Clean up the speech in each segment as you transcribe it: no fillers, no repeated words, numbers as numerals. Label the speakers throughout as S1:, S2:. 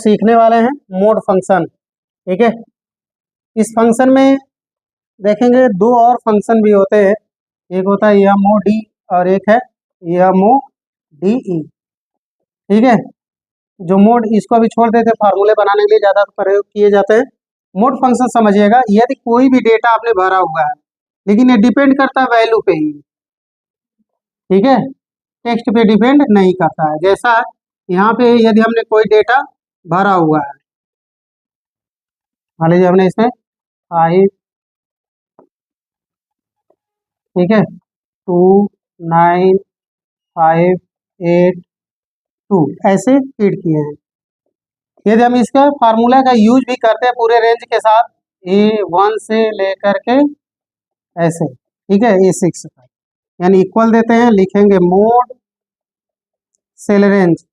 S1: सीखने वाले हैं मोड फंक्शन। ठीक है, इस फंक्शन में देखेंगे दो और फंक्शन भी होते हैं, एक होता है mod और एक है mode। ठीक है, जो मोड इसको भी छोड़ देते, फार्मूले बनाने के लिए ज़्यादा प्रयोग किए जाते हैं। मोड फंक्शन समझिएगा, यदि कोई भी डेटा आपने भरा हुआ है, लेकिन ये डिपेंड करता है वैल्यू पे ही। ठीक है, टेक्स्ट पे डिपेंड नहीं करता है। जैसा यहाँ पे यदि हमने कोई डेटा भरा हुआ है, मान लीजिए हमने इसमें 5, ठीक है, 2 9 5 8 2 ऐसे फीड किए हैं। यदि हम इसका फार्मूला का यूज भी करते हैं पूरे रेंज के साथ, A1 से लेकर के ऐसे, ठीक है, A6 तक, यानी इक्वल देते हैं, लिखेंगे मोड सेल रेंज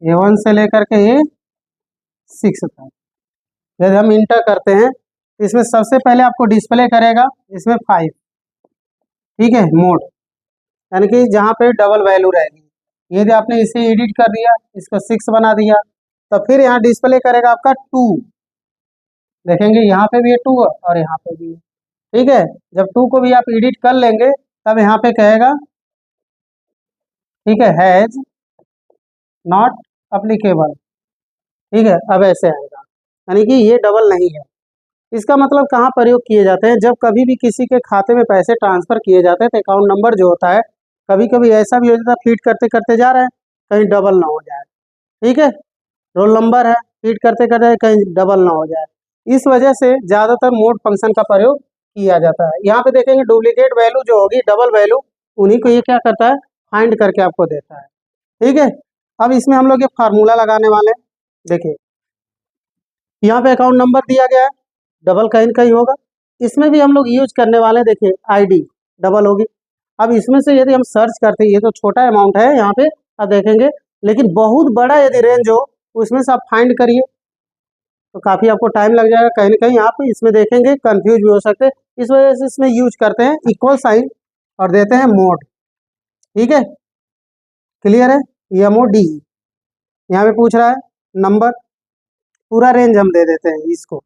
S1: A1 से लेकर के A6 तक। यदि हम इंटर करते हैं तो इसमें सबसे पहले आपको डिस्प्ले करेगा इसमें 5, ठीक है, मोड, यानी कि जहाँ पे डबल वैल्यू रहेगी। यदि आपने इसे एडिट कर दिया, इसको 6 बना दिया, तो फिर यहाँ डिस्प्ले करेगा आपका 2। देखेंगे यहाँ पे भी है 2 और यहाँ पे भी है। ठीक है, जब 2 को भी आप एडिट कर लेंगे तब यहाँ पे कहेगा, ठीक है, हैज नॉट अप्लीकेबल। ठीक है, अब ऐसे आएगा, यानी कि ये डबल नहीं है। इसका मतलब कहाँ प्रयोग किए जाते हैं, जब कभी भी किसी के खाते में पैसे ट्रांसफर किए जाते हैं तो अकाउंट नंबर जो होता है, कभी कभी ऐसा भी हो जाता है फीड करते करते जा रहे हैं कहीं डबल ना हो जाए। ठीक है, रोल नंबर है, फीड करते करते कहीं डबल ना हो जाए, इस वजह से ज़्यादातर मोड फंक्शन का प्रयोग किया जाता है। यहाँ पे देखेंगे डुप्लीकेट वैल्यू जो होगी, डबल वैल्यू, उन्हीं को ये क्या करता है, फाइंड करके आपको देता है। ठीक है, अब इसमें हम लोग ये फार्मूला लगाने वाले हैं। देखिए यहाँ पे अकाउंट नंबर दिया गया है, डबल कहीं न कहीं होगा, इसमें भी हम लोग यूज करने वाले हैं। देखिए आईडी डबल होगी। अब इसमें से यदि हम सर्च करते हैं, ये तो छोटा अमाउंट है यहाँ पे, अब देखेंगे, लेकिन बहुत बड़ा यदि रेंज हो उसमें से आप फाइंड करिए तो काफ़ी आपको टाइम लग जाएगा, कहीं ना कहीं आप इसमें देखेंगे कंफ्यूज भी हो सकते हैं। इस वजह से इसमें यूज करते हैं इक्वल साइन और देते हैं मोड। ठीक है, क्लियर है, MOD। यहाँ पे पूछ रहा है नंबर, पूरा रेंज हम दे देते हैं इसको।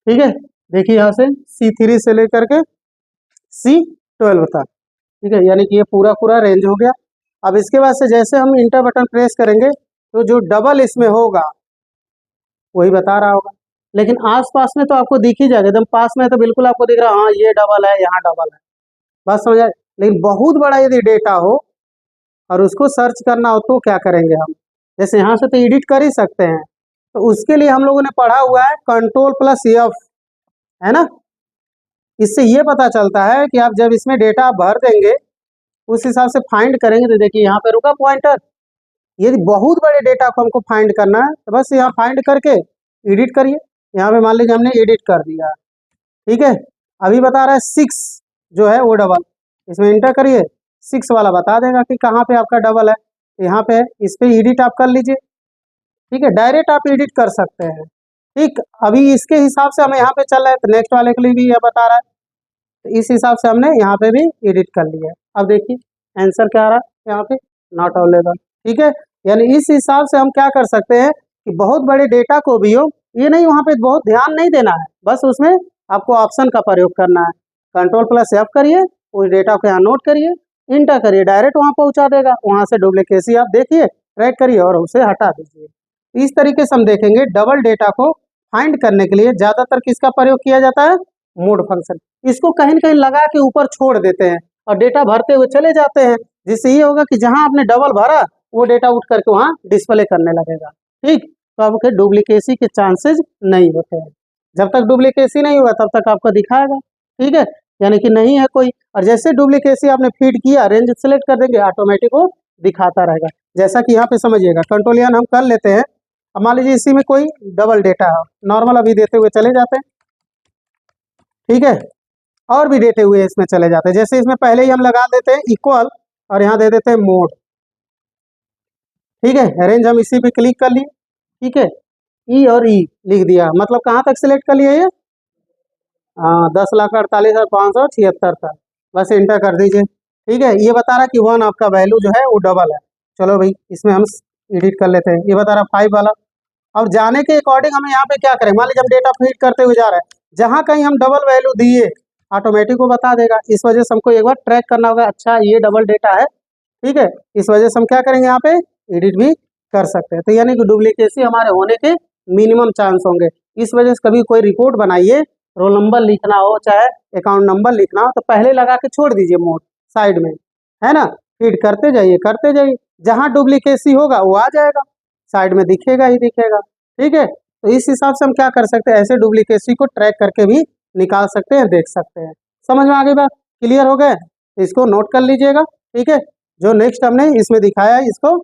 S1: ठीक है, देखिए यहाँ से C3 से लेकर के C12 तक। ठीक है, यानी कि ये पूरा पूरा रेंज हो गया। अब इसके बाद से जैसे हम इंटर बटन प्रेस करेंगे तो जो डबल इसमें होगा वही बता रहा होगा, लेकिन आसपास में तो आपको दिख ही जाएगा, एकदम पास में तो बिल्कुल आपको दिख रहा है, हाँ ये डबल है, यहाँ डबल है, बस समझ आए। लेकिन बहुत बड़ा यदि डेटा हो और उसको सर्च करना हो तो क्या करेंगे हम, जैसे यहाँ से तो एडिट कर ही सकते हैं, तो उसके लिए हम लोगों ने पढ़ा हुआ है Ctrl+F, है ना। इससे ये पता चलता है कि आप जब इसमें डेटा भर देंगे उस हिसाब से फाइंड करेंगे, तो देखिए यहाँ पे रुका पॉइंटर। यदि बहुत बड़े डेटा को हमको फाइंड करना है तो बस यहाँ फाइंड करके एडिट करिए। यहाँ पे मान लीजिए हमने एडिट कर दिया, ठीक है, अभी बता रहा है 6 जो है वो डबल, इसमें इंटर करिए, 6 वाला बता देगा कि कहाँ पे आपका डबल है, यहाँ पे इस पर एडिट आप कर लीजिए। ठीक है, डायरेक्ट आप एडिट कर सकते हैं। ठीक, अभी इसके हिसाब से हमें यहाँ पे चल रहा है, तो नेक्स्ट वाले के लिए भी यह बता रहा है, तो इस हिसाब से हमने यहाँ पे भी एडिट कर लिया है। अब देखिए आंसर क्या आ रहा है, यहाँ पे नॉट अवेलेबल। ठीक है, यानी इस हिसाब से हम क्या कर सकते हैं कि बहुत बड़े डेटा को भी हो, ये नहीं वहाँ पे बहुत ध्यान नहीं देना है, बस उसमें आपको ऑप्शन का प्रयोग करना है। Ctrl+F करिए, उस डेटा को यहाँ नोट करिए, इंटर करिए, डायरेक्ट वहाँ पहुँचा देगा। वहाँ से डुप्लीकेसी आप देखिए, ट्रैक करिए और उसे हटा दीजिए। इस तरीके से हम देखेंगे डबल डेटा को फाइंड करने के लिए ज़्यादातर किसका प्रयोग किया जाता है, मोड फंक्शन। इसको कहीं न कहीं लगा के ऊपर छोड़ देते हैं और डेटा भरते हुए चले जाते हैं, जिससे ये होगा कि जहाँ आपने डबल भरा वो डेटा उठ करके वहाँ डिस्प्ले करने लगेगा। ठीक, तो आपके डुप्लीकेसी के चांसेस नहीं होते हैं। जब तक डुप्लीकेसी नहीं होगा तब तक आपको दिखाएगा। ठीक है, यानी कि नहीं है कोई, और जैसे डुप्लीकेसी आपने फीड किया, रेंज सेलेक्ट कर देंगे, ऑटोमेटिक वो दिखाता रहेगा। जैसा कि यहाँ पे समझिएगा, Ctrl+N हम कर लेते हैं। अब मान लीजिए इसी में कोई डबल डेटा है, नॉर्मल अभी देते हुए चले जाते हैं, ठीक है, और भी देते हुए इसमें चले जाते हैं। जैसे इसमें पहले ही हम लगा देते हैं इक्वल और यहाँ दे देते हैं मोड। ठीक है, रेंज हम इसी पे क्लिक कर लिए, ठीक है, ई और ई लिख दिया, मतलब कहाँ तक सिलेक्ट कर लिया ये, 10,48,576 तक, बस इंटर कर दीजिए। ठीक है, ये बता रहा कि 1 आपका वैल्यू जो है वो डबल है। चलो भाई इसमें हम एडिट कर लेते हैं। ये बता रहा 5 वाला, अब जाने के अकॉर्डिंग हमें यहाँ पे क्या करें, मान लीजिए हम डेटा फीड करते हुए जा रहे हैं, जहाँ कहीं हम डबल वैल्यू दिए ऑटोमेटिक वो बता देगा। इस वजह से हमको एक बार ट्रैक करना होगा, अच्छा ये डबल डेटा है, ठीक है। इस वजह से हम क्या करेंगे, यहाँ पे एडिट भी कर सकते हैं। तो यानी कि डुप्लीकेसी हमारे होने के मिनिमम चांस होंगे। इस वजह से कभी कोई रिपोर्ट बनाइए, रोल नंबर लिखना हो चाहे अकाउंट नंबर लिखना हो, तो पहले लगा के छोड़ दीजिए मोड साइड में, है ना। फीड करते जाइए करते जाइए, जहाँ डुप्लीकेसी होगा वो आ जाएगा, साइड में दिखेगा ही दिखेगा, ठीक है। तो इस हिसाब से हम क्या कर सकते हैं, ऐसे डुप्लीकेसी को ट्रैक करके भी निकाल सकते हैं, देख सकते हैं। समझ में आ गई बात, क्लियर हो गए। इसको नोट कर लीजिएगा, ठीक है। जो नेक्स्ट हमने इसमें दिखाया है इसको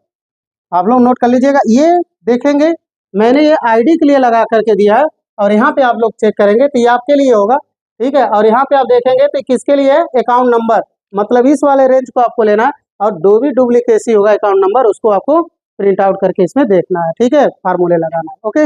S1: आप लोग नोट कर लीजिएगा। ये देखेंगे मैंने ये आईडी के लिए लगा करके दिया है, और यहाँ पे आप लोग चेक करेंगे तो ये आपके लिए होगा, ठीक है। और यहाँ पे आप देखेंगे तो किसके लिए है, अकाउंट नंबर, मतलब इस वाले रेंज को आपको लेना है, और जो भी डुप्लीकेसी होगा अकाउंट नंबर उसको आपको प्रिंट आउट करके इसमें देखना है, ठीक है, फार्मूले लगाना है, ओके।